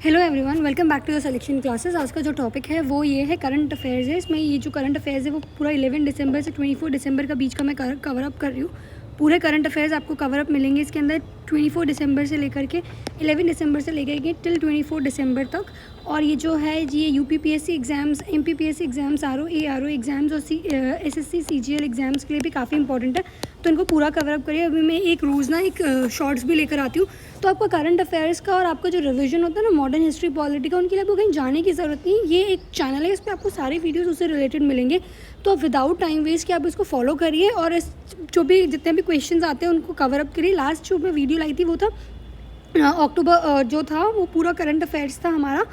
Hello everyone, welcome back to your selection classes. आज का जो टॉपिक है वो ये है करंट अफेयर्स है। इसमें ये जो करंट अफेयर्स है वो पूरा 11 दिसंबर से 24 दिसंबर का बीच का मैं कवर अप कर रही हूँ। पूरे करंट अफेयर्स आपको कवर अप मिलेंगे इसके अंदर 24 दिसंबर से लेकर के 11 दिसंबर से लेकर के टिल 24 दिसंबर तक। और ये जो है ये UPPSC exams, MPPSC exams, RO exams और एसएससी सीजीएल एग्ज़ाम्स के लिए भी काफ़ी इंपॉर्टेंट है, तो इनको पूरा कवर अप करिए। अभी मैं एक रोज़ ना एक शॉर्ट्स भी लेकर आती हूँ, तो आपका करंट अफेयर्स का और आपका जो रिवीजन होता है ना मॉडर्न हिस्ट्री पॉलिटी का, उनके लिए आपको कहीं जाने की ज़रूरत नहीं है। ये एक चैनल है, इस पर आपको सारे वीडियोस उससे रिलेटेड मिलेंगे। तो विदाउट टाइम वेस्ट कि आप इसको फॉलो करिए और इस जो भी जितने भी क्वेश्चंस आते हैं उनको कवर अप करिए। लास्ट जो मैं वीडियो लाई थी वो था अक्टूबर जो था वो पूरा करंट अफेयर्स था हमारा,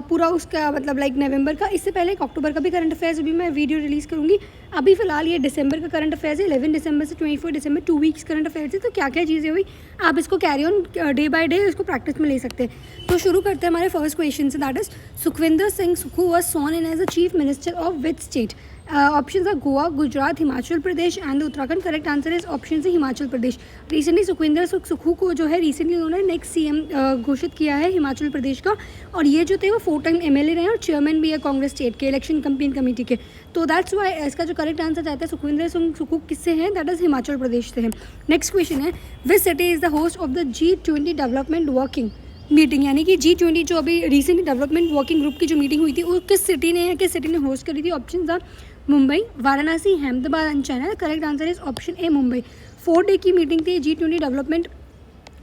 पूरा उसका मतलब लाइक नवंबर का। इससे पहले एक अक्टूबर का भी करंट अफेयर्स भी मैं वीडियो रिलीज़ करूँगी। अभी फ़िलहाल ये दिसंबर का करंट अफेयर्स है, 11 दिसंबर से 24 दिसंबर 2 वीक्स करंट अफेयर्स है। तो क्या क्या चीज़ें हुई आप इसको carry on day by day इसको प्रैक्टिस में ले सकते हैं। तो शुरू करते हैं हमारे फर्स्ट क्वेश्चन से, that is Sukhvinder Singh Sukhu was sworn in as a chief minister of which state. Option are Goa, Gujarat, Himachal Pradesh and Uttarakhand. Correct answer is option C Himachal Pradesh. Recently Sukhvinder Sukhu को जो है रिसेंटली उन्होंने नेक्स्ट सीएम घोषित किया है हिमाचल प्रदेश का। और ये जो थे वो 4 टाइम एमएलए रहे और चेयरमैन भी है कांग्रेस स्टेट के इलेक्शन कैंपेन कमेटी के। तो दैट्स वाई इसका जो करेक्ट आंसर जाता है सुखविंदर सिंह सुक्खू किससे हैं, दैट इज हिमाचल प्रदेश से है। नेक्स्ट क्वेश्चन है, which city is the host of the G20 development working meeting, यानी कि G20 जो अभी रिसेंटली डेवलपमेंट वर्किंग ग्रुप की जो मीटिंग हुई थी वो किस सिटी ने होस्ट करी थी। ऑप्शन था Mumbai, Varanasi, Ahmedabad and Chennai. Correct answer is option A Mumbai. 4 day की मीटिंग थी G20 डेवलपमेंट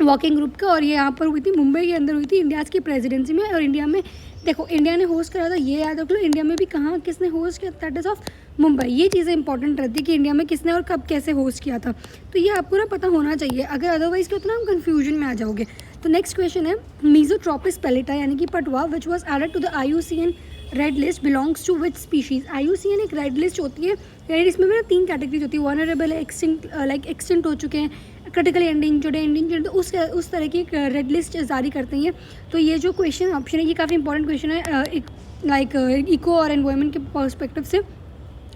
वर्किंग ग्रुप का और ये यहाँ पर हुई थी, मुंबई के अंदर हुई थी, इंडियाज़ की प्रेसिडेंसी में। और इंडिया में देखो इंडिया ने होस्ट करा था, ये याद रख लो। इंडिया में भी कहाँ किसने होस्ट किया, दैट इज़ ऑफ मुंबई। ये चीज़ें इंपॉर्टेंट रहती है कि इंडिया में किसने और कब कैसे होस्ट किया था, तो ये आपको ना पता होना चाहिए। अगर अदरवाइज क्या होता है ना, हम कन्फ्यूजन में आ जाओगे। तो नेक्स्ट क्वेश्चन है, मीजोट्रोपिस पेलिटा यानी कि Patwa which was added to the IUCN red list belongs to which species. IUCN एक रेड लिस्ट होती है, रेड इसमें ना 3 कैटेगरीज होती है, वनरेबल है, एक्सटिंक्ट हो चुके हैं, क्रिटिकली एंडेंजर्ड, तो उस तरह की एक रेड लिस्ट जारी करते हैं। तो ये जो क्वेश्चन ऑप्शन है ये काफ़ी इंपॉर्टेंट क्वेश्चन है लाइक इको और एनवायरनमेंट के पर्सपेक्टिव से।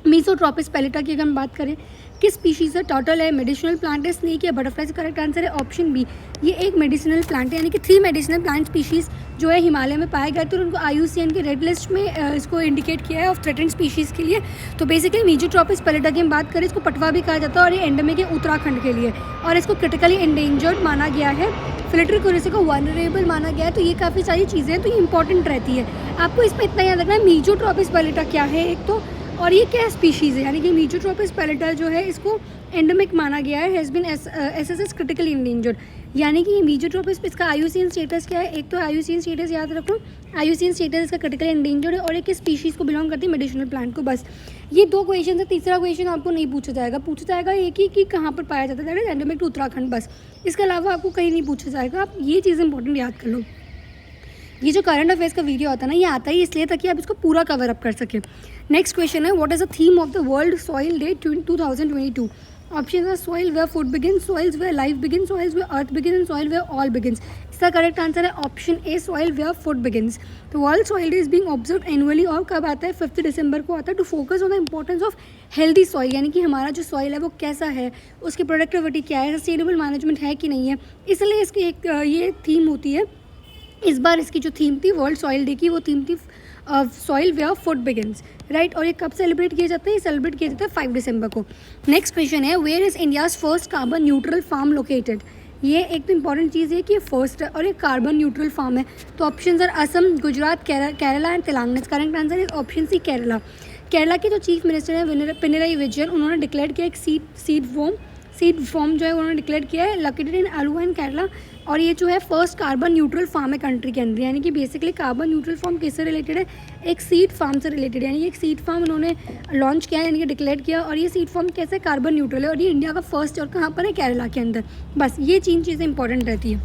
मीजोट्रोपिस पेलिटा की अगर हम बात करें, किस स्पीशीज़ है, टर्टल है, मेडिसिनल प्लांट है, स्नेक या बटरफ्लाई। से करेक्ट आंसर है ऑप्शन बी, ये एक मेडिसिनल प्लांट है, यानी कि 3 मेडिसिनल प्लांट स्पीशीज़ जो है हिमालय में पाए गए थे और उनको IUCN के रेड लिस्ट में इसको इंडिकेट किया है ऑफ थ्रेटेंड स्पीशीज़ के लिए। तो बेसिकली मीजोट्रोपिस पेलिटा की हम बात करें, इसको पटवा भी कहा जाता है और ये एंडेमिक है उत्तराखंड के लिए और इसको क्रिटिकली एंडेंजर्ड माना गया है, फिल्टर क्यूरेसी को वनरेबल माना गया है। तो ये काफ़ी सारी चीज़ें हैं, तो ये इंपॉर्टेंट रहती है। आपको इसमें इतना याद रखना है मीजोट्रोपिस पेलिटा क्या है एक तो, और ये क्या स्पीशीज़ है, यानी कि मीजोट्रोपिस पेलिटा जो है इसको एंडेमिक माना गया है, has been S critically endangered. यानी कि मीजोट्रोपिस इसका IUCN स्टेटस क्या है, एक तो IUCN स्टेटस याद रखो, IUCN स्टेटस इसका क्रिटिकली एंडेंजर्ड है और एक स्पीशीज़ को बिलोंग करती है मेडिसिनल प्लांट को। बस ये 2 क्वेश्चन है, तीसरा क्वेश्चन आपको नहीं पूछा जाएगा एक ही कि कहाँ पर पाया जाता है, that is endemic to Uttarakhand. बस इसके अलावा आपको कहीं नहीं पूछा जाएगा। आप ये चीज़ इंपॉर्टेंट याद कर लो। ये जो करंट अफेयर्स का वीडियो आता है ना, ये आता ही इसलिए ताकि आप इसको पूरा कवर अप कर सकें। नेक्स्ट क्वेश्चन है, what is the theme of the world soil day 2022। Option है soil where food begin, soils where life begin, soils where earth begin and soil where all begins. इसका correct answer है option A, soil where food begins. तो world soil day is being observe annually और कब आता है, 5 दिसंबर को आता है, to focus on the importance of healthy soil, यानी कि हमारा जो सॉइल है वो कैसा है, उसकी प्रोडक्टिविटी क्या है, सस्टेनेबल मैनेजमेंट है कि नहीं है। इसलिए इसकी एक ये थीम होती है। इस बार इसकी जो थीम थी वर्ल्ड सॉइल डे की, वो थीम थी soil where food begins, right. और ये कब सेलिब्रेट किया जाता है, ये सेलिब्रेट किया जाता है 5 दिसंबर को। नेक्स्ट क्वेश्चन है, where is India's first carbon neutral farm located. ये एक तो इंपॉर्टेंट चीज़ है कि ये फर्स्ट है और ये कार्बन न्यूट्रल फार्म है। तो option are Assam, Gujarat, Kerala and Telangana. Correct answer is option C, Kerala. Kerala के जो चीफ मिनिस्टर हैं पिनराई विजयन, उन्होंने डिक्लेयर किया एक सीड फॉर्म जो है उन्होंने डिक्लेयर किया है लोकेटेड इन आलू एंड केरला। और ये जो है फर्स्ट कार्बन न्यूट्रल फार्म है कंट्री के अंदर, यानी कि बेसिकली कार्बन न्यूट्रल फार्म किससे रिलेटेड है, एक सीड फार्म से रिलेटेड है। यानी एक सीड फार्म उन्होंने लॉन्च किया है, यानी कि डिक्लेयर किया, और ये सीड फार्म कैसे कार्बन न्यूट्रल है और ये इंडिया का फर्स्ट और कहाँ पर है, केरला के अंदर। बस ये 3 चीज़ें इंपॉर्टेंट रहती है।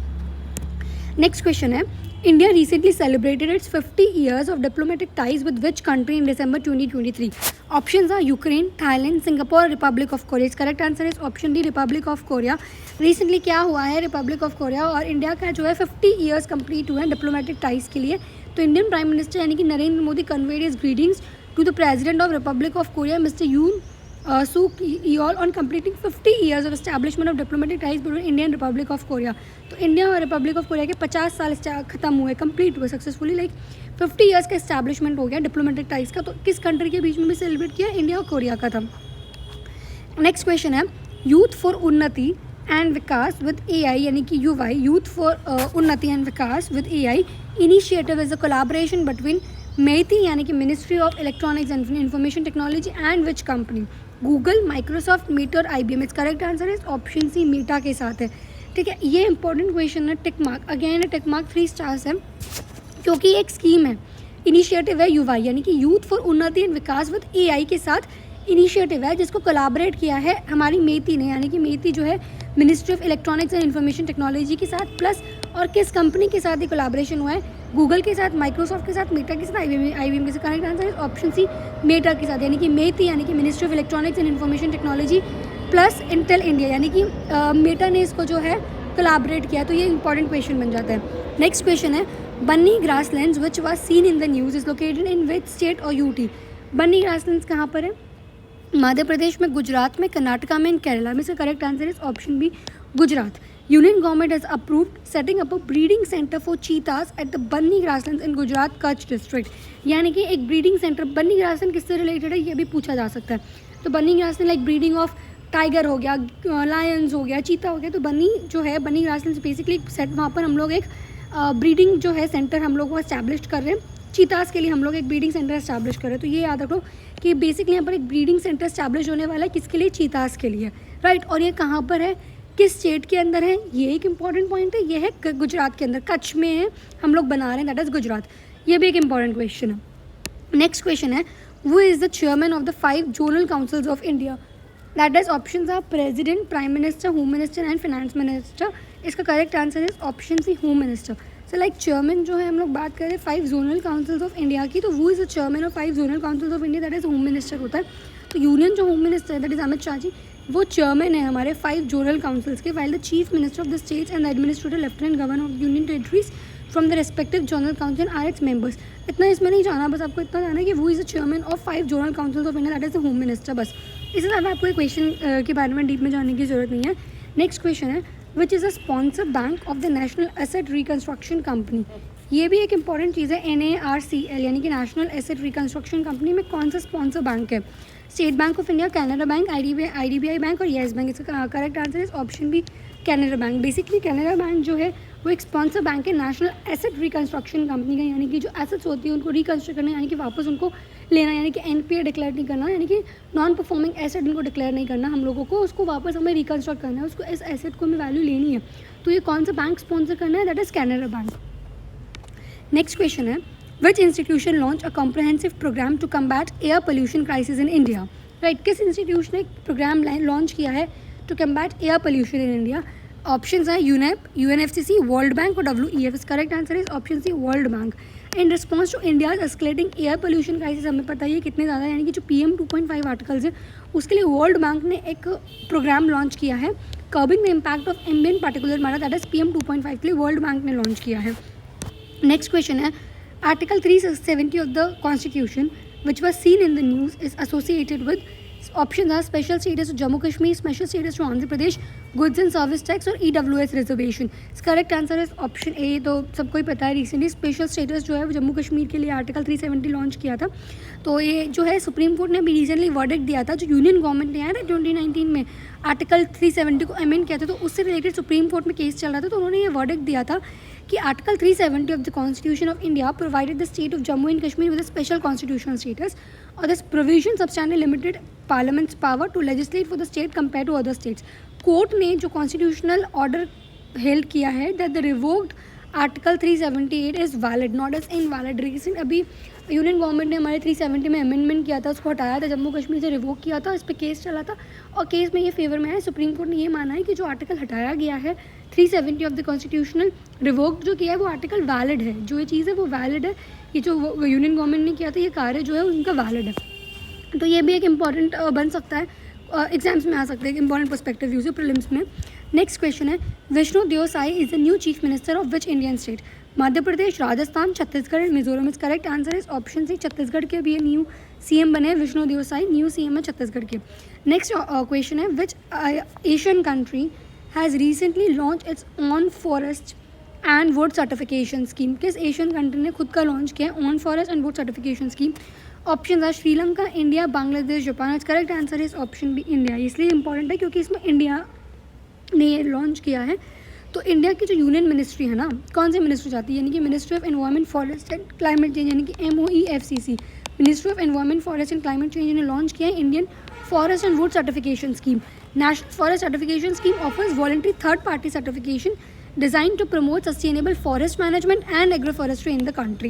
नेक्स्ट क्वेश्चन है, India recently celebrated its 50 years of diplomatic ties with which country in December 2023? Options are Ukraine, Thailand, Singapore, Republic of Korea. Correct answer is option D, Republic of Korea. Recently क्या हुआ है Republic of Korea और India का जो है 50 years complete हुए हैं diplomatic ties के लिए। तो इंडियन प्राइम मिनिस्टर यानी कि Narendra Modi conveyed his greetings to the president of Republic of Korea, Mr. Yoon Suk Yeol on completing 50 years of establishment of diplomatic ties between India and Republic of Korea. तो India और Republic of Korea के 50 साल खत्म हुए, complete हुए successfully, like 50 years का establishment हो गया डिप्लोमेटिक टाइज का. तो किस कंट्री के बीच में भी सेलिब्रेट किया? इंडिया और कोरिया का था. नेक्स्ट क्वेश्चन है youth for Unnati and Vikas with AI यानी कि UY, youth for Unnati and Vikas with AI initiative is a collaboration between MEITI यानी कि ministry of electronics and information technology and which company? Google, Microsoft, Meta और IBM. It's correct answer is option C, Meta के साथ है. ठीक है, ये important question है. टिक मार्क अगेन है, टिक मार्क 3 स्टार्स है क्योंकि एक स्कीम है. इनिशिएटिव है UY यानी कि youth for Unnati and Vikas with AI के साथ इनिशिएटिव है जिसको कोलैबोरेट किया है हमारी MEITI ने, यानी कि MEITI जो है ministry of electronics and information technology के साथ, प्लस और किस कंपनी के साथ ये कोलैबोरेशन हुआ है? गूगल के साथ, माइक्रोसॉफ्ट के साथ, मीटा के साथ, IBM के साथ. करेक्ट आंसर है ऑप्शन सी, मेटा के साथ. यानी कि MEITI यानी कि ministry of electronics and information technology plus Intel India यानी कि मेटा ने इसको जो है कोलैबोरेट किया. तो ये इंपॉर्टेंट क्वेश्चन बन जाता है. नेक्स्ट क्वेश्चन है Banni grasslands which was seen in the news is located in which state और UT? बन्नी ग्रासलैंड्स कहाँ पर है? मध्य प्रदेश में, गुजरात में, कर्नाटका में एंड केरला में. इसका correct answer is option B, Gujarat. Union government has approved setting up a breeding centre for cheetahs at the Banni grasslands in Gujarat Kutch district. यानी कि एक ब्रीडिंग सेंटर. बन्नी ग्रासलैंड किससे रिलेटेड है ये भी पूछा जा सकता है. तो Banni grassland like breeding of tiger हो गया, लायंस हो गया, चीता हो गया. तो बन्नी जो है, बन्नी ग्रासलैंड बेसिकली एक सेट, वहाँ पर हम लोग एक ब्रीडिंग जो है सेंटर हम लोग को एस्टैब्लिश कर रहे हैं. चीतास के लिए हम लोग एक ब्रीडिंग सेंटर एस्टैब्लिश कर रहे हैं. तो ये याद रखो कि बेसिकली यहाँ पर एक ब्रीडिंग सेंटर एस्टैब्लिश होने वाला है किसके लिए? चीतास के लिए, राइट. और ये कहाँ पर है, किस स्टेट के अंदर है? ये एक इंपॉर्टेंट पॉइंट है. ये है गुजरात के अंदर, कच्छ में है, हम लोग बना रहे हैं, दैट इज़ गुजरात. ये भी एक इंपॉर्टेंट क्वेश्चन है. नेक्स्ट क्वेश्चन है who is the chairman of the 5 zonal councils of India? That is option are president, prime minister, home minister and finance minister. इसका correct answer is option C, home minister. So like chairman जो है, हम लोग बात करें 5 zonal councils of India की, तो वो is the chairman of 5 zonal councils of India, that is home minister होता है. तो यूनियन जो होम मिनिस्टर है दैट इज़ अमित शाह जी, वो चेयरमैन है हमारे 5 जोनल काउंसिल्स के. While the chief minister of the states and the administrative lieutenant governor of union territories from the respective zonal council are its members. इतना इसमें नहीं जाना, बस आपको इतना जाना है कि वो is the chairman of 5 zonal councils of India, that is the home minister. बस इससे ज़्यादा आपको क्वेश्चन के बारे में डीप में जानने की जरूरत नहीं है. नेक्स्ट क्वेश्चन है which is a sponsor bank of the national asset reconstruction company? ये भी एक इंपॉर्टेंट चीज़ है. NARCL यानी कि नेशनल एसेट रिकन्स्ट्रक्शन कंपनी में कौन सा स्पॉन्सर बैंक है? State bank of India, Canara bank, IDBI bank और येस बैंक. इसका correct answer is option B, Canara bank. Basically Canara bank जो है वो एक स्पॉन्सर बैंक है नेशनल एसेट रिकन्स्ट्रक्शन कंपनी का. यानी कि जो एसेट्स होती है उनको रिकन्स्ट्रक्ट करना, यानी कि वापस उनको लेना, यानी कि NPA डिक्लेयर नहीं करना, यानी कि नॉन परफॉर्मिंग एसेट उनको डिक्लेयर नहीं करना हम लोगों को, उसको वापस हमें रिकन्स्ट्रक्ट करना है, उसको इस एसेट को हमें वैल्यू लेनी है. तो ये कौन सा बैंक स्पॉन्सर करना है? That is Canara bank. Next question है which institution launch a comprehensive program to combat air pollution crisis in India? Right, किस इंस्टीट्यूशन ने प्रोग्राम लॉन्च किया है to combat air pollution in India? Options हैं UNEP, UNFCCC, world bank और WEF. Correct answer is option C, world bank. In response to India's escalating air pollution crisis, हमें पता है कितने ज़्यादा, यानी कि जो PM 2.5 आर्टिकल्स है उसके लिए वर्ल्ड बैंक ने एक प्रोग्राम लॉन्च किया है, curbing the impact of ambient particular matter, that is PM 2.5 के लिए वर्ल्ड बैंक ने लॉन्च किया है. नेक्स्ट क्वेश्चन है article 370 of the constitution which was seen in the news is associated with. Option are special status to Jammu Kashmir, special status to Andhra Pradesh, goods and service tax और EWS reservation. Correct answer is option A. तो सबको ही पता है recently special status जो है वो जम्मू कश्मीर के लिए आर्टिकल 370 लॉन्च किया था. तो ये जो है सुप्रीम कोर्ट ने अभी रिसेंटली वर्डिक्ट दिया था, जो यूनियन गवर्नमेंट ने आया था 2019 में आर्टिकल 370 को अमेंड किया था, तो उससे रिलेटेड सुप्रीम कोर्ट में केस चल रहा था. तो उन्होंने ये वर्डिक्ट दिया था कि article 370 of the constitution of India provided the state of Jammu and Kashmir with a special constitutional status और this provision substantially limited parliament's power to legislate for the state compare to other states. Court ने जो constitutional order held किया है that the revoked article 378 is valid not as invalid. Recent अभी union government ने हमारे 370 में amendment किया था, उसको हटाया था, जम्मू कश्मीर से रिवोक किया था, इस पर केस चला था और केस में ये फेवर में है. सुप्रीम कोर्ट ने ये माना है कि जो आर्टिकल हटाया गया है 370 ऑफ द कॉन्स्टिट्यूशनल रिवोक जो किया है वो आर्टिकल वैलिड है. जो ये चीज़ है वो वैलिड है. ये जो यूनियन गवर्नमेंट ने किया था ये कार्य जो है उनका वैलिड है. तो ये भी एक इंपॉर्टेंट बन सकता है, एग्जाम्स में आ सकते हैं, इंपॉर्टेंट पर्सपेक्टिव व्यूज है प्रीलिम्स में. नेक्स्ट क्वेश्चन है Vishnu Dev Sai is the new chief minister of which Indian state? Madhya Pradesh, Rajasthan, Chhattisgarh and Mizoram. Is correct answer is option C Chhattisgarh के भी न्यू सीएम बने हैं विष्णु देव साई, न्यू सीएम है छत्तीसगढ़ के। नेक्स्ट क्वेश्चन है which Asian country has recently launch its own forest and wood certification scheme. किस Asian country ने खुद का लॉन्च किया है own forest and wood certification scheme? Option है Sri Lanka, India, Bangladesh, Japan. Is correct answer is option B India. इसलिए important है क्योंकि इसमें इंडिया ने ये लॉन्च किया है। तो इंडिया की जो यूनियन मिनिस्ट्री है ना, कौन सी मिनिस्ट्री जाती है, यानी कि ministry of environment, forest and climate change, यानी कि MOEFCC, ministry of environment, forest and climate change ने लॉन्च किया है Indian forest and wood certification scheme. National forest certification scheme offers voluntary third party certification designed to promote sustainable forest management and agroforestry in the country.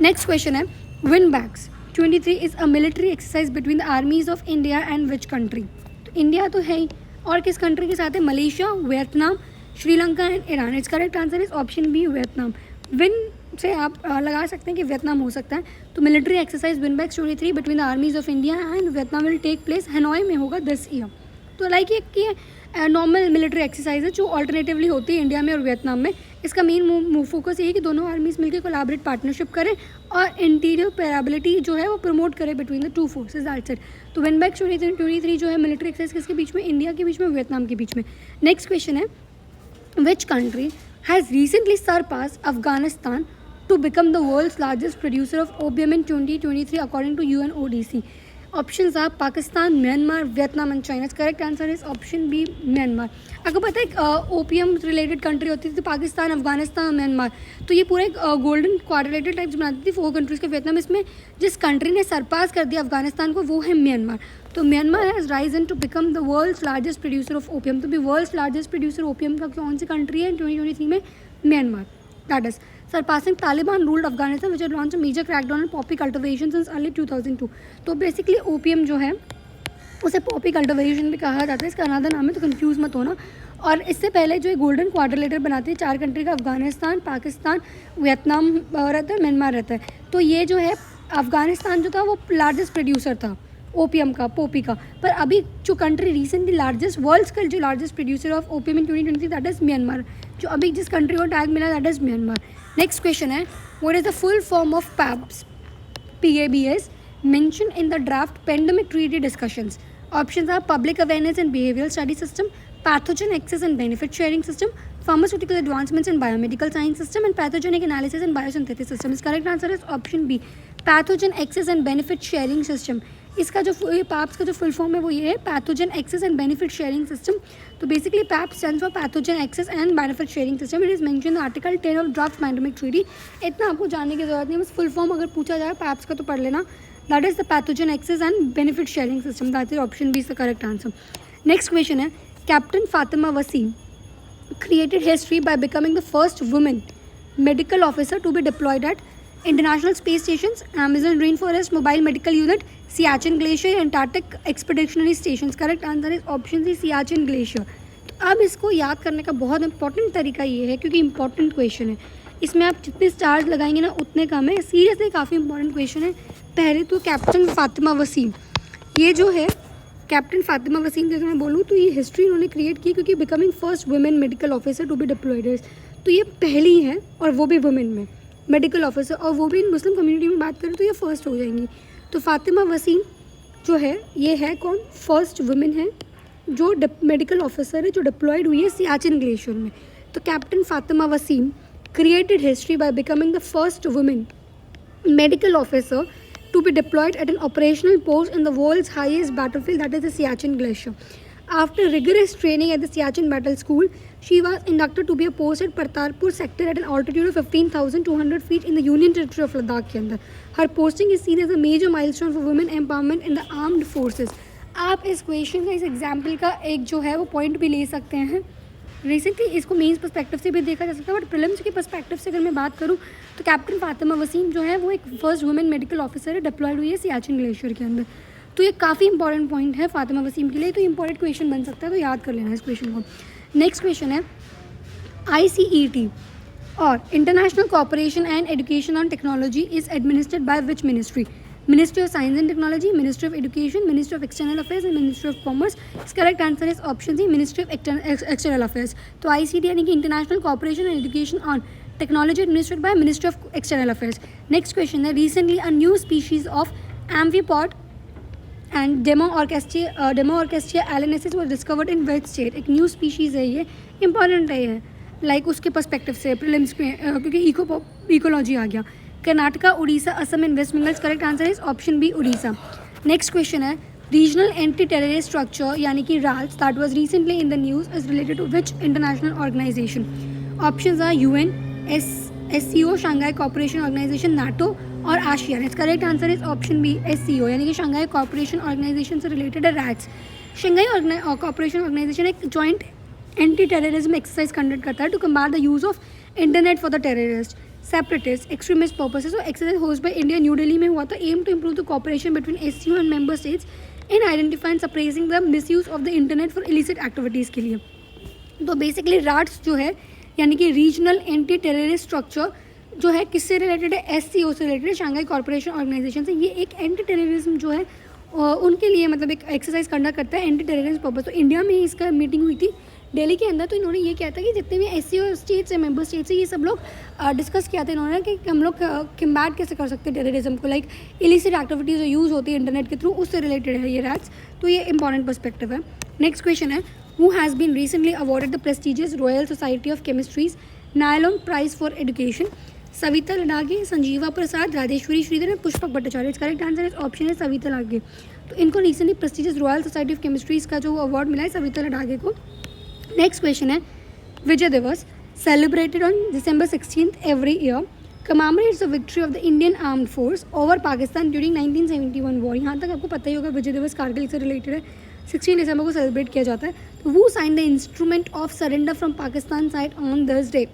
Next question है Winbacks 23 is a military exercise between the armies of India and which country? तो India तो है ही, और किस country के साथ है? Malaysia, Vietnam, Sri Lanka and Iran. It's correct answer is option B Vietnam. विन से आप लगा सकते हैं कि वियतनाम हो सकता है। तो military exercise VINBAX 23 between the armies of India and Vietnam will take place Hanoi में होगा दिस ईयर। तो लाइक ये नॉर्मल मिलिट्री एक्सरसाइज है जो ऑल्टरनेटिवली होती है इंडिया में और वियतनाम में। इसका मेन फोकस ये है कि दोनों आर्मीज मिलकर कोलैबोरेट पार्टनरशिप करें और इंटीरियर पेराबिलिटी जो है वो प्रमोट करें between the two forces that's it. तो विनबैक्स 23 जो है मिलिट्री एक्सरसाइज किसके बीच में? इंडिया के बीच में, वियतनाम के बीच में। नेक्स्ट क्वेश्चन है which country has recently surpass Afghanistan to become the world's largest producer of opium in 2023 according to UNODC? Options आप Pakistan, Myanmar, Vietnam and China. Correct answer is option B Myanmar. आपको पता है opium related country होती थी तो पाकिस्तान, अफगानिस्तान और Myanmar, तो ये पूरे गोल्डन क्वाड्रिलेटरल टाइप्स बनाती थी 4 कंट्रीज़ के वियतनाम। इसमें जिस कंट्री ने सरपास कर दिया अफगानिस्तान को वो है म्यांमार। तो Myanmar has risen to become the world's largest producer of opium. तो भी वर्ल्ड्स लार्जेस्ट प्रोड्यूसर ओपियम का कौन सी कंट्री है 2023 में? Myanmar. That is surpassing Taliban ruled Afghanistan which had launched a major crackdown on poppy cultivation since early 2002। तो basically opium जो है उसे पॉपी कल्टिवेशन भी कहा जाता है, इसका अनादर नाम है तो कंफ्यूज मत होना। और इससे पहले जो गोल्डन क्वाड्रिलेटर बनाते हैं 4 कंट्री का, अफगानिस्तान, पाकिस्तान, वियतनाम रहता है, म्यांमार रहता है। तो ये जो है अफगानिस्तान जो था वो लार्जेस्ट प्रोड्यूसर था ओपियम का, पोपी का। पर अभी जो कंट्री रिसेंटली लार्जेस्ट वर्ल्ड्स का जो largest producer of opium in 2023 that is Myanmar. जो अभी जिस कंट्री को टैग मिला that is Myanmar. Next question है what is the full form of PABS mentioned in the draft pandemic treaty discussions? Options are public awareness and behavioral study system, pathogen access and benefit sharing system, pharmaceutical advancements and biomedical science system, and pathogenic analysis and biosynthesis system. Is correct answer is option B, pathogen access and benefit sharing system. इसका जो paps का जो full form है वो ये है pathogen access and benefit sharing system. तो basically PABS stands for pathogen access and benefit sharing system. It is mention article 10 of draft pandemic treaty. इतना आपको जानने की जरूरत नहीं, बस फुल फॉर्म अगर पूछा जाए पैप्स का तो पढ़ लेना। That is the pathogen access and benefit sharing system. That is option B is the correct answer. Next question है captain Fatima Waseem created history by becoming the first woman medical officer to be deployed at international space stations, Amazon rainforest mobile medical unit, Siachen glacier, Antarctic expeditionary stations. Correct answer is option C, Siachen glacier. तो अब इसको याद करने का बहुत important तरीका ये है क्योंकि इंपॉर्टेंट क्वेश्चन है, इसमें आप जितने स्टार्स लगाएंगे ना उतने कम है। सीरियसली काफ़ी इंपॉर्टेंट क्वेश्चन है। पहले तो कैप्टन फातिमा वसीम, ये जो है कैप्टन फातिमा वसीम जैसे मैं बोलूँ तो ये हिस्ट्री उन्होंने क्रिएट की क्योंकि becoming first women medical officer to be deployed. तो ये पहली है और वो भी वुमेन में मेडिकल ऑफिसर, और वो भी मुस्लिम कम्युनिटी में बात करें तो ये फर्स्ट हो जाएंगी। तो फातिमा वसीम जो है ये है कौन? फर्स्ट वुमेन है जो मेडिकल ऑफिसर है जो डिप्लॉयड हुई है सियाचिन ग्लेशियर में। तो captain Fatima Waseem created history by becoming the first women medical officer to be deployed at an operational post in the world's highest battlefield, that is the Siachen Glacier. After rigorous training at the Siachen Battle School, she was inducted to be a post at Partarpur sector at an altitude of 15,200 feet in the Union Territory of Ladakh के अंदर. Her posting is seen as a major milestone for women empowerment in the armed forces. आप इस question का, इस example का एक जो है वो पॉइंट भी ले सकते हैं। रिसेंटली इसको मेंस पर्सपेक्टिव से भी देखा जा सकता है, बट प्रीलिम्स के पर्सपेक्टिव से अगर मैं बात करूँ तो कैप्टन फातिमा वसीम जो है वो एक फर्स्ट वुमेन मेडिकल ऑफिसर है, डिप्लॉयड हुई है सियाचिन ग्लेशियर के अंदर। तो ये काफ़ी इंपॉर्टेंट पॉइंट है फातिमा वसीम के लिए, तो इंपॉर्टेंट क्वेश्चन बन सकता है, तो याद कर लेना इस क्वेश्चन को। नेक्स्ट क्वेश्चन है ICET और international cooperation and education on technology is administered by which ministry? Ministry of Science and Technology, Ministry of Education, Ministry of External Affairs and Ministry of Commerce. Its correct answer is option C, Ministry of External Affairs. तो ICT यानी कि International Cooperation and Education on Technology administered by Ministry of External Affairs. Next question है, recently a new species of amphipod and Demoorchestia alensis was discovered in which state? एक new species है ये, important है ये, like उसके perspective से prelims में, क्योंकि इकोलॉजी आ गया. Karnataka, Orissa, Assam and west Bengal. Correct answer is option B, Orissa. Next question है, रीजनल एंटी टेररिस्ट स्ट्रक्चर यानी कि RATS that was recently in the news is related to which international organisation? Options are UN, SCO, Shanghai cooperation organisation, NATO और ASEAN. It's correct answer is option B, SCO यानी कि Shanghai cooperation organisation से related है RATS. Shanghai cooperation organisation एक joint anti terrorism exercise conduct करता है to combat the use of internet for the terrorist, separatist, extremist purposes. और exercise host by India new Delhi में हुआ था. Aim to improve the cooperation between SCO and member states in identifying suppressing the misuse of the internet for illicit activities के लिए. तो basically rats जो है यानी कि रीजनल एंटी टेररिस्ट स्ट्रक्चर जो है किससे रिलेटेड है? SCO से रिलेटेड है, शांघाई कॉर्पोरेशन ऑर्गेनाइजेशन से. ये एक एंटी टेररिज्म जो है उनके लिए मतलब एक एक्सरसाइज कंडक्ट करता है एंटी टेररिज्म पर्पस. तो इंडिया में ही इसका मीटिंग हुई थी दिल्ली के अंदर. तो इन्होंने ये किया था कि जितने भी SCO स्टेट्स हैं, मेंबर स्टेट्स हैं, ये सब लोग डिस्कस किया था इन्होंने कि हम लोग कम्बैट कैसे कर सकते हैं टेररिज्म को, लाइक इलिसिट एक्टिविटीज़ जो यूज़ होती है इंटरनेट के थ्रू, उससे रिलेटेड है ये रैट्स. तो ये इंपॉर्टेंट पर्सपेक्टिव है. नेक्स्ट क्वेश्चन है, who has been recently awarded the prestigious royal society of chemistry's Nyholm prize for education? Savita Ladage, Sanjeeva Prasad, Rajeshwari Sridhar, Pushpak Bhattacharya. इसका करेक्ट आंसर इस ऑप्शन है सविता लडागे. तो इनको recently prestigious royal society of chemistries का जो अवार्ड मिला है सविता लडागे को. नेक्स्ट क्वेश्चन है, विजय दिवस celebrated on December 16th every year commemorates the victory of the Indian armed force over Pakistan during 1971 war. यहाँ तक आपको पता ही होगा विजय दिवस कारगिल से रिलेटेड है, 16 दिसंबर को सेलिब्रेट किया जाता है. तो वो sign the instrument of surrender from Pakistan side on this day?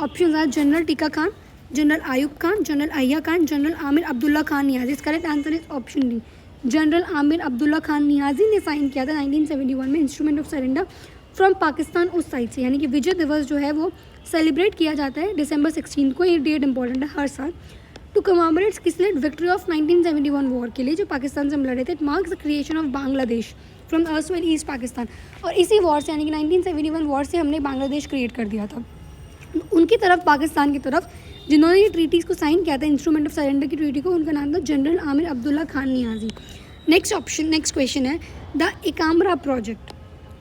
Option are general Tikka Khan, general Ayub Khan, general Yahya Khan, general Amir Abdullah Khan Niazi. इस correct answer is option D, general Amir Abdullah Khan Niazi ने साइन किया था 1971 में instrument of surrender from Pakistan उस साइड से. यानी कि विजय दिवस जो है वो सेलिब्रेट किया जाता है December 16 को. ये डेट इंपॉर्टेंट है हर साल. टू कमेमोरेट्स किस लिए? विक्ट्री ऑफ 1971 वॉर के लिए जो पाकिस्तान से हम लड़े थे. It marks the creation of Bangladesh from erstwhile east Pakistan. और इसी वॉर से यानी कि 1971 वॉर से हमने बांग्लादेश क्रिएट कर दिया था. उनकी तरफ, पाकिस्तान की तरफ जिन्होंने ये ट्रीटीज़ को साइन किया था, इंस्ट्रूमेंट ऑफ सरेंडर की ट्रीटी को, उनका नाम था general Amir Abdullah Khan Niazi. Next question है, the Ekamra project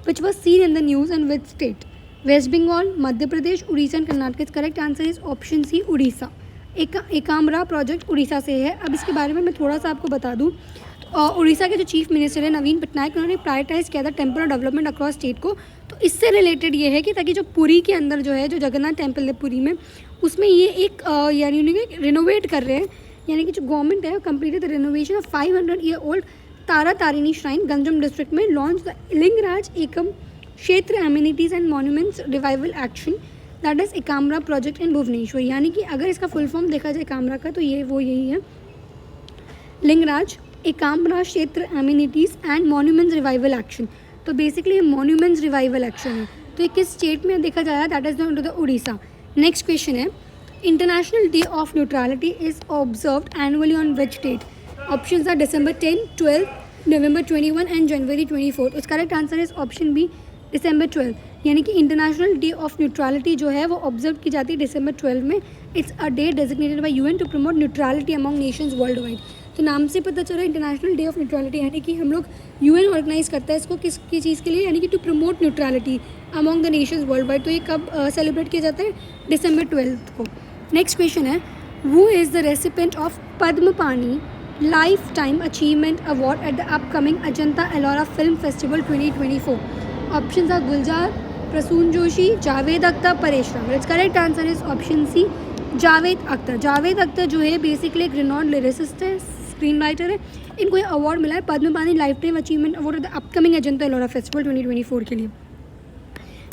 which was seen in the news and which state? West Bengal, Madhya Pradesh, Orissa and Karnataka. इस correct answer is option C, Orissa. Ekamra project Orissa से है. अब इसके बारे में मैं थोड़ा सा आपको बता दूं. उड़ीसा के जो चीफ मिनिस्टर है नवीन पटनायक, उन्होंने प्रायोरिटाइज किया था टेम्पल डेवलपमेंट अक्रॉस स्टेट को. तो इससे रिलेटेड ये है कि ताकि जो पुरी के अंदर जो है, जो जगन्नाथ टेम्पल है पुरी में, उसमें ये एक यानी उन्हें रिनोवेट कर रहे हैं. यानी कि जो गवर्नमेंट है completed the renovation of 500 year old Tara Tarini shrine Ganjam district में. Launch the Lingaraj Ekam Kshetra amenities and monuments revival action that is Ekamra project in Bhubaneswar. यानी कि अगर इसका फुल फॉर्म देखा जाए एकाम्रा का, तो ये वो यही है, Lingaraj Ekamra Kshetra amenities and monuments revival action. तो बेसिकली मॉन्यूमेंट्स रिवाइवल एक्शन है. तो ये किस स्टेट में देखा जाए? That is the Orissa. Next question है, international day of neutrality is observed annually on which date? Options are December 10, 12, November 21 and January 24. इस correct answer is option B, December 12. यानी कि इंटरनेशनल डे ऑफ न्यूट्रलिटी जो है वो observe की जाती है December 12 में. It's a day designated by UN to promote neutrality among nations worldwide. तो नाम से पता चला इंटरनेशनल डे ऑफ न्यूट्रलिटी, यानी कि हम लोग UN ऑर्गेनाइज करता है इसको किसकी चीज़ के लिए? यानी कि to promote neutrality among the nations worldwide. तो ये कब सेलिब्रेट किया जाता है? December 12 को. नेक्स्ट क्वेश्चन है, who is the recipient of Padma Pani Lifetime Achievement Award at the upcoming Ajanta Ellora Film Festival 2024? Options are Gulzar, Prasoon Joshi, Javed Akhtar, Paresh Rawal. Its correct answer is option C, Javed Akhtar. Javed Akhtar जो है basically एक renowned lyricist है, screen writer है. इनको ये award मिला है Padma Pani lifetime achievement award at the upcoming Ajanta Ellora festival 2024 के लिए.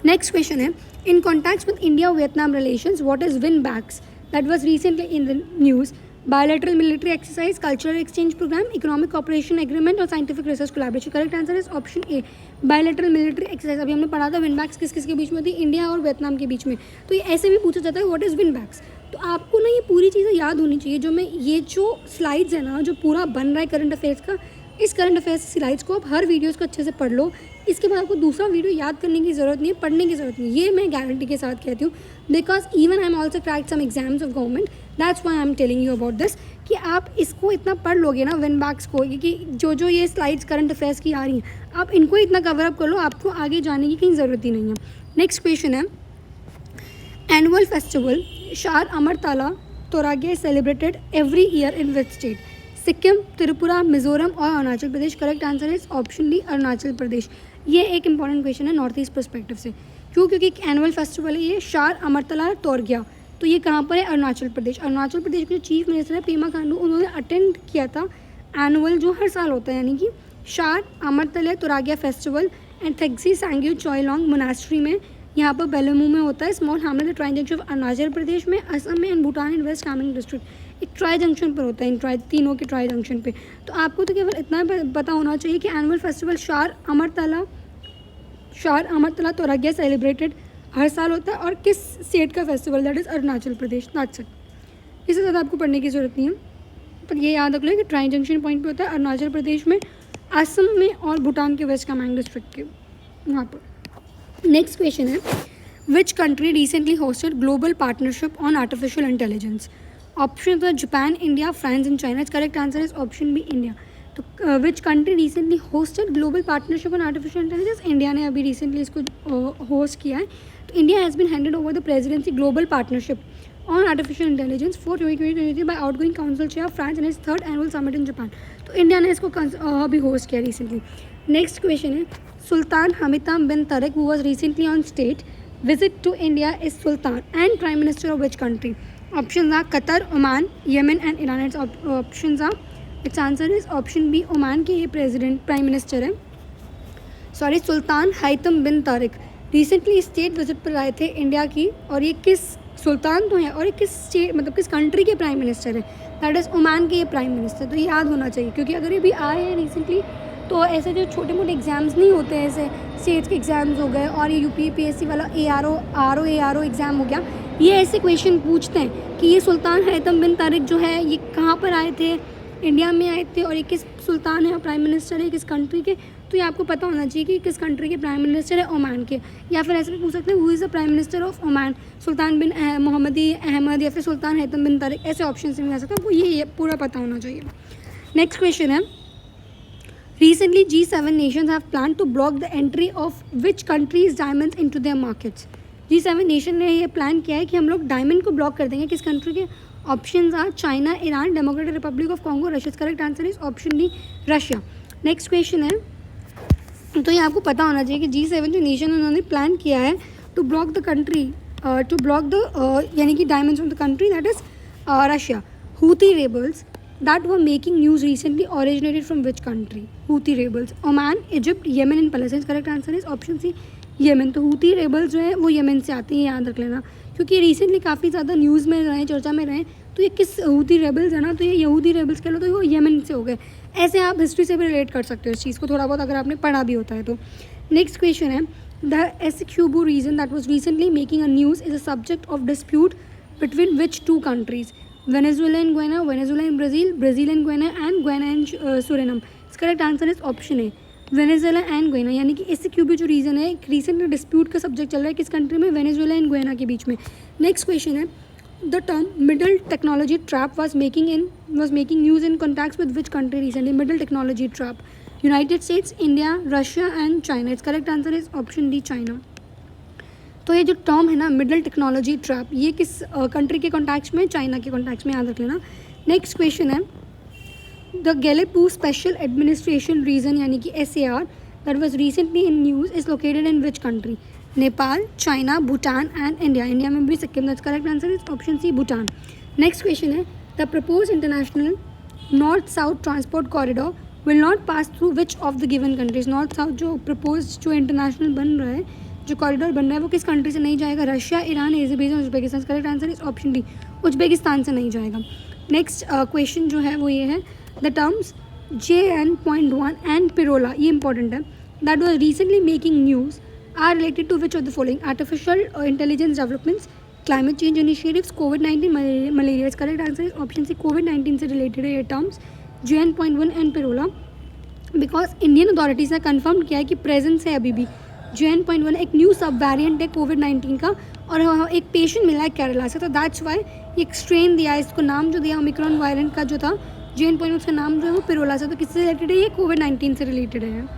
नेक्स्ट क्वेश्चन है, in contacts with India Vietnam relations what is VINBAX that was recently in the news? Bilateral military exercise, cultural exchange programme, economic cooperation agreement और scientific research collaboration. Correct answer is option A, bilateral military exercise. अभी हमने पढ़ा था win backs किस किस के बीच में होती है? इंडिया और वियतनाम के बीच में. तो ये ऐसे भी पूछा जाता है व्हाट इज विन बैक्स. तो आपको ना ये पूरी चीज़ें याद होनी चाहिए। ये जो स्लाइड्स है ना, जो पूरा बन रहा है करंट अफेयर्स का, इस करंट अफेयर्स स्लाइड्स को आप हर वीडियोज़ को अच्छे से पढ़ लो। इसके बाद आपको दूसरा वीडियो याद करने की ज़रूरत नहीं है, पढ़ने की ज़रूरत नहीं है, ये मैं गारंटी के साथ कहती हूँ। Because even I am also cracked some exams of government, that's why I am telling you about this, कि आप इसको इतना पढ़ लोगे ना विन बैक्स को, कि जो ये स्लाइड्स करंट अफेयर्स की आ रही हैं, आप इनको इतना कवर अप कर लो, आपको आगे जाने की कहीं ज़रूरत ही नहीं है। नेक्स्ट क्वेश्चन है, annual festival Shar Amartala Torgya celebrated every year in which state? Sikkim, Tripura, Mizoram और Arunachal Pradesh. Correct answer is option D, Arunachal Pradesh. ये एक इंपॉर्टेंट क्वेश्चन है नॉर्थ ईस्ट परस्पेक्टिव से। क्यों? क्योंकि एक एनुअल फेस्टिवल है ये, शार अमरतला तोरगिया, तो ये कहाँ पर है? अरुणाचल प्रदेश। अरुणाचल प्रदेश के जो चीफ मिनिस्टर है पेमा खांडू, उन्होंने अटेंड किया था एनुअल जो हर साल होता है, यानी कि Shar Amartala Torgya festival and Thekchi Sangyu Choiling monastery में, यहाँ पर बेलमू में होता है। Small hamlet tri junction of Arunachal Pradesh में, असम में and Bhutan in west Kameng district. एक ट्राई जंक्शन पर होता है, इन तीनों के ट्राई जंक्शन पे। तो आपको तो केवल इतना पता होना चाहिए कि annual festival Shar Amartala तोरागिया celebrated हर साल होता है, और किस स्टेट का festival, that is Arunachal Pradesh. That's it. इससे ज़्यादा आपको पढ़ने की ज़रूरत नहीं है, पर ये याद रख लो कि ट्राई जंक्शन पॉइंट पे होता है अरुणाचल प्रदेश में, असम में और भूटान के वेस्ट कामेंग डिस्ट्रिक्ट के वहाँ पर। नेक्स्ट क्वेश्चन है, which country recently hosted global partnership on artificial intelligence? Option है Japan, India, France and China. Correct answer is option B, India. तो which country recently hosted global partnership on artificial intelligence? India ने अभी recently इसको host किया है। तो India has been handed over the presidency global partnership on artificial intelligence for 2023 by outgoing council chair France and its third annual summit in Japan. तो India ने इसको अभी होस्ट किया रिसेंटली। नेक्स्ट क्वेश्चन है, Sultan Haitham bin Tariq who was recently on state visit to India is Sultan and Prime Minister of which country? Options are Qatar, Oman, Yemen and Iran. Its options are, its answer is option B, Oman के ये president prime minister है, sorry, सुल्तान Haitham बिन Tariq recently state visit पर आए थे India की। और ये किस सुल्तान तो है, और ये किस स्टेट मतलब किस कंट्री के प्राइम मिनिस्टर है? दैट इज़ ओमान के ये प्राइम मिनिस्टर। तो ये याद होना चाहिए, क्योंकि अगर ये भी आए हैं रिसेंटली, तो ऐसे जो छोटे मोटे एग्ज़ाम्स नहीं होते हैं, ऐसे स्टेट्स के एग्ज़ाम्स हो गए, और ये यूपीपीएससी वाला ARO एग्ज़ाम हो गया, ये ऐसे क्वेश्चन पूछते हैं कि ये सुल्तान हैतम बिन तारिक जो है ये कहाँ पर आए थे, इंडिया में आए थे, और ये किस सुल्तान है और प्राइम मिनिस्टर है किस कंट्री के? तो ये आपको पता होना चाहिए कि किस कंट्री के प्राइम मिनिस्टर है, ओमान के। या फिर ऐसे भी पूछ सकते हैं, who is the prime minister of Oman, Sultan bin Mohammadi Ahmad या फिर सुल्तान हैतम बिन तारिक, ऐसे ऑप्शन से मिल आ सकता है। आपको ये पूरा पता होना चाहिए। नेक्स्ट क्वेश्चन है, recently G7 nations have planned to block the entry of which countries diamonds into their markets? G7 nation ने ये प्लान किया है कि हम लोग डायमंड को ब्लॉक कर देंगे, किस कंट्री के? Options are China, Iran, democratic republic of Congo, Russia. Correct answer is option D, Russia. Next question है, तो ये आपको पता होना चाहिए कि G7 जो नेशन उन्होंने प्लान किया है to block the country, to block the यानी कि diamonds of the country, that is Russia. Houthi rebels that were making news recently originated from which country? Houthi rebels, Oman, Egypt, Yemen and Palestine. Correct answer is option C, Yemen। तो Houthi rebels जो है वो येमन से आते हैं, याद रख लेना, क्योंकि रिसेंटली काफ़ी ज़्यादा न्यूज़ में रहे, चर्चा में रहे। तो ये किस हूथी रेबल्स है ना, तो ये यहूदी रेबल्स कह लो, तो वो येमन से हो गए। ऐसे आप हिस्ट्री से भी रिलेट कर सकते हो इस चीज़ को थोड़ा बहुत, अगर आपने पढ़ा भी होता है तो। नेक्स्ट क्वेश्चन है, the Essequibo region that was recently making a news is a subject of dispute between which two countries? Venezuela and Guyana, Venezuela and Brazil, Brazil and Guyana and Guyana and Suriname. Its correct answer is option A, Venezuela and Guyana. यानी कि इससे क्यों भी जो reason है, recent dispute का subject चल रहा है किस कंट्री में? वेनेजुएला एंड गुयाना के बीच में। नेक्स्ट क्वेश्चन है, the term middle technology trap was making news in contacts with which country recently? Middle technology trap, United states, India, Russia and China. It's correct answer is option D, China. तो ये जो term है ना middle technology trap, ये किस country के contacts में? China के कॉन्टैक्ट्स में, याद रख लेना। नेक्स्ट क्वेश्चन है, the Gelephu special administration region यानी कि SAR that was recently in news is located in which country? Nepal, China, Bhutan and India. India में भी Sikkim. That's correct answer is option C, Bhutan. Next question है, the propose international north south transport corridor will not pass through which of the given countries? North south जो propose जो international बन रहा है, जो corridor बन रहा है, वो किस कंट्री से नहीं जाएगा? Russia, Iran, Azerbaijan, Uzbekistan. Correct answer is option D, Uzbekistan से नहीं जाएगा। नेक्स्ट क्वेश्चन जो है वो ये है, द टर्म्स JN.1 एंड पिरोला, ये इंपॉर्टेंट है, that was recently making news are related to which of the following? Artificial intelligence developments, climate change initiatives, कोविड-19, मलेरिया। इसका correct answer is option C, कोविड-19 से रिलेटेड है ये terms. JN.1 and Pirola, because Indian authorities ने confirm किया है कि प्रेजेंस है अभी भी। JN.1 एक न्यू सब वेरिएंट है कोविड-19 का, और एक पेशेंट मिला है केरला से, तो दैट्स वाई एक स्ट्रेन दिया है, इसको नाम जो दिया ओमिक्रॉन वेरिएंट का जो था JN.1, उसका नाम जो है वो पिरोला से। तो किससे रिलेटेड है ये? कोविड-19 से रिलेटेड है।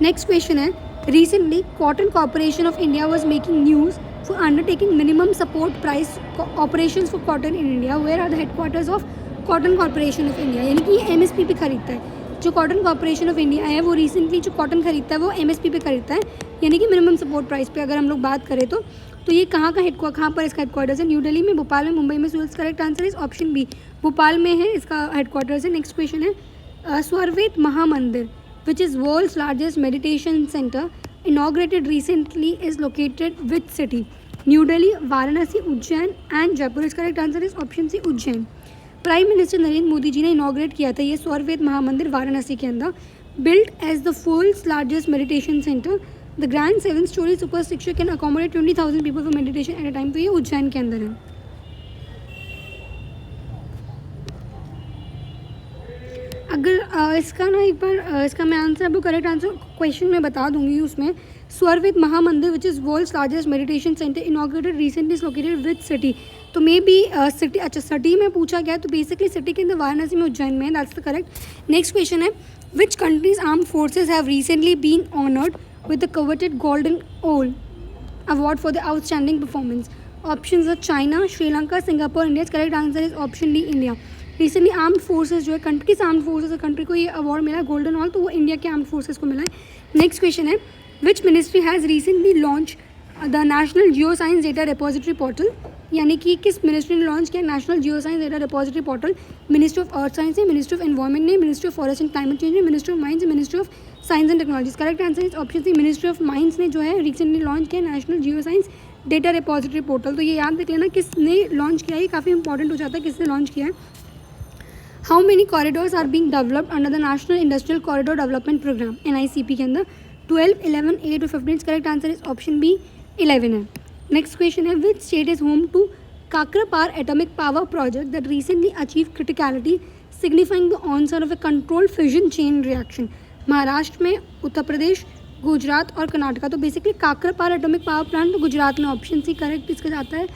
नेक्स्ट क्वेश्चन है, recently cotton corporation of India was making news for undertaking minimum support price operation for cotton in India, where are the headquarters of cotton corporation of India. यानी कि ये MSP पे खरीदता है। जो cotton corporation of India है वो recently जो कॉटन खरीदता है वो MSP पे खरीदता है, यानी कि मिनिमम सपोर्ट प्राइस पे अगर हम लोग बात करें तो ये कहाँ पर इसका हेडक्वार्टर्स है? न्यू दिल्ली में, भोपाल में, मुंबई में। सो इसका correct answer is option B, Bhopal में है इसका हेडक्वार्टर्स है। नेक्स्ट क्वेश्चन है, Swarved Mahamandir which is world's largest meditation centre inaugurated recently is located which city? New Delhi, Varanasi, Ujjain and Jaipur. इसका correct answer is option C, Ujjain. Prime minister Narendra Modi ji ने इनॉग्रेट किया था ये स्वरवेद महामंदिर वाराणसी के अंदर। Build as the world's largest meditation centre, the grand 7-story super structure can accommodate 20,000 people for meditation at a time. तो ये उज्जैन के अंदर है। अगर इसका ना एक बार इसका मैं आंसर आपको करेक्ट आंसर क्वेश्चन में बता दूंगी। उसमें Swarved Mahamandir which is world's largest meditation centre inaugurated recently is located with city. तो मे बी सिटी, अच्छा सिटी में पूछा गया, तो बेसिकली सिटी के अंदर वाराणसी में, उज्जैन में, that's the correct. Next question है, which countries armed forces have recently been honoured with the coveted Golden Owl award for the outstanding performance? Options are China, Sri Lanka, Singapore, India. Correct answer is option D, India. Recently armed forces जो है country के armed forces country को ये award मिला golden all, तो वो India के armed forces को मिला है। नेक्स्ट क्वेश्चन है, which ministry has recently launch the national geoscience data repository portal? यानी कि किस मिनिस्ट्री ने लॉन्च किया national geoscience data repository portal? Ministry of earth science है, मिनिस्ट्री ऑफ एनवायरमेंट ने, ministry of forest and climate change है, ministry of mines, ministry of science and technologies. Correct answer is option C, ministry of mines ने जो है recently launch किया national geoscience data repository portal. तो ये याद रख लेना किसने लॉन्च किया है, काफ़ी इंपॉर्टेंट हो जाता है किसने लॉन्च किया है। How many corridors are being developed under the national industrial corridor development programme NICP के अंदर? 12, 11, 8 और 15। Correct answer is option B, 11 है। नेक्स्ट क्वेश्चन है, which state is home to Kakrapar atomic power project that recently achieve criticality signifying the onset of a control fission chain reaction? Maharashtra में, उत्तर प्रदेश, गुजरात और कर्नाटका। तो basically Kakrapar atomic power plant तो गुजरात में, option C correct इसका जाता है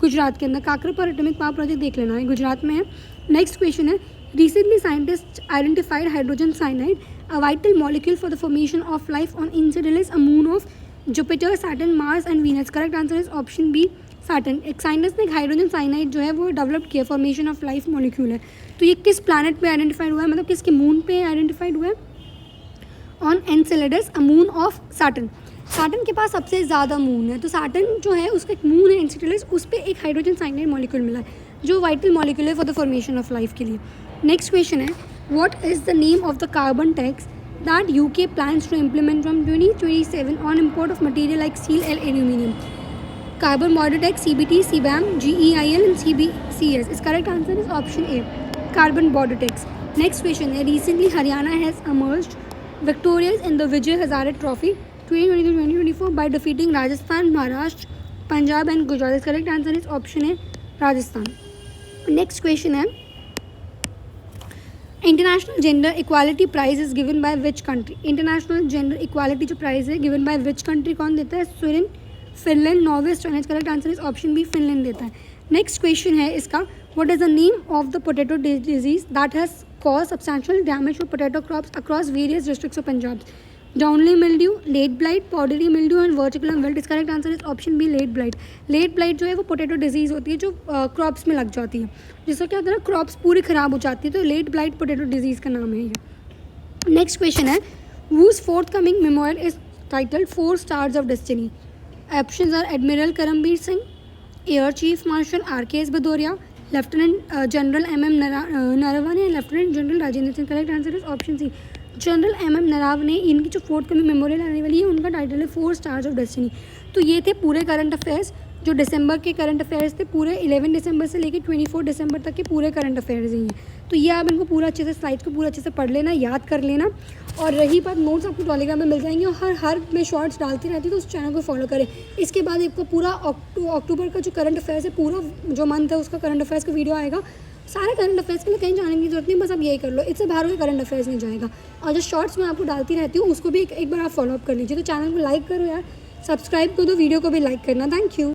गुजरात के अंदर। काकरापार एटॉमिक पावर प्रोजेक्ट देख लेना है, गुजरात में है। नेक्स्ट क्वेश्चन है, recently scientist identified hydrogen cyanide a vital molecule for the formation of life on Enceladus, a moon of Jupiter, Saturn, Mars and Venus. Correct answer is option B, Saturn. एक scientist ने hydrogen cyanide जो है वो develop किया, formation of life molecule है। तो ये किस प्लैनेट पे आइडेंटिफाइड हुआ है, मतलब किसके मून पे आइडेंटिफाइड हुआ है? On Enceladus, a moon of Saturn. Saturn के पास सबसे ज़्यादा मून है, तो सैटर्न जो है उसका एक मून है Enceladus, उस पर एक हाइड्रोजन साइनाइड मॉलिक्यूल मिला है जो वाइटल मॉलिक्यूल है for the formation of life के लिए। नेक्स्ट क्वेश्चन है, what is the name of the carbon tax that UK plans to implement from 2027 on import of material like steel and aluminium? Carbon border tax, CBT, CBAM, GEIL and CBCS. Its correct answer is option A, carbon border tax. Next question है, recently Haryana has emerged victorious in the Vijay Hazare Trophy 2023-2024 by defeating Rajasthan, Maharashtra, Punjab and Gujarat. Its correct answer is option A, Rajasthan. Next question है, international gender equality prize is given by which country? International gender equality जो prize है given by which country, कौन देता है? Sweden, Finland, Norway, China. Correct answer is option B, Finland देता है। Next question है इसका, what is the name of the potato disease that has cause substantial damage to potato crops across various districts of Punjab? Downy mildew, late blight, powdery mildew and वर्टिकुलर wilt. इस correct answer is option B, late blight. Late blight जो है वो potato disease होती है जो crops में लग जाती है, जिससे क्या होता है ना, क्रॉप्स पूरी ख़राब हो जाती है, तो लेट ब्लाइट पोटैटो डिजीज़ का नाम है ये। नेक्स्ट क्वेश्चन है, whose forthcoming memorial is titled 4 Stars of Destiny? Options are admiral Karambir Singh, air chief marshal RKS Bhadauria, lieutenant general MM Naravane, lieutenant general Rajendra Singh. Correct answer is option C, general MM Naravane. इनकी जो 4th memorial आने वाली है उनका title है 4 Stars of Destiny। तो ये थे पूरे करंट अफेयर्स जो दिसंबर के करंट अफेयर्स थे, पूरे 11 दिसंबर से लेकर 24 दिसंबर तक के पूरे करंट अफेयर्स ही हैं। तो ये आप इनको पूरा अच्छे से स्लाइड्स को पूरा अच्छे से पढ़ लेना, याद कर लेना, और रही बात नोट्स, आपको टेलीग्राम में मिल जाएंगे और हर मैं शॉर्ट्स डालती रहती हूँ, तो उस चैनल को फॉलो करें। इसके बाद आपको पूरा अक्टूबर का जो करंट अफेयर्स है, पूरा जो मंथ है उसका करंट अफेयर्स का वीडियो आएगा। सारे करंट अफेयर्स के लिए कहीं जाने की जरूरत नहीं, बस आप यही कर लो, इससे बाहर कोई करंट अफेयर्स नहीं जाएगा। और जो शॉर्ट्स मैं आपको डालती रहती हूँ उसको भी एक बार आप फॉलो अप कर लीजिए। तो चैनल को लाइक करो यार, सब्सक्राइब कर दो, वीडियो को भी लाइक करना। Thank you.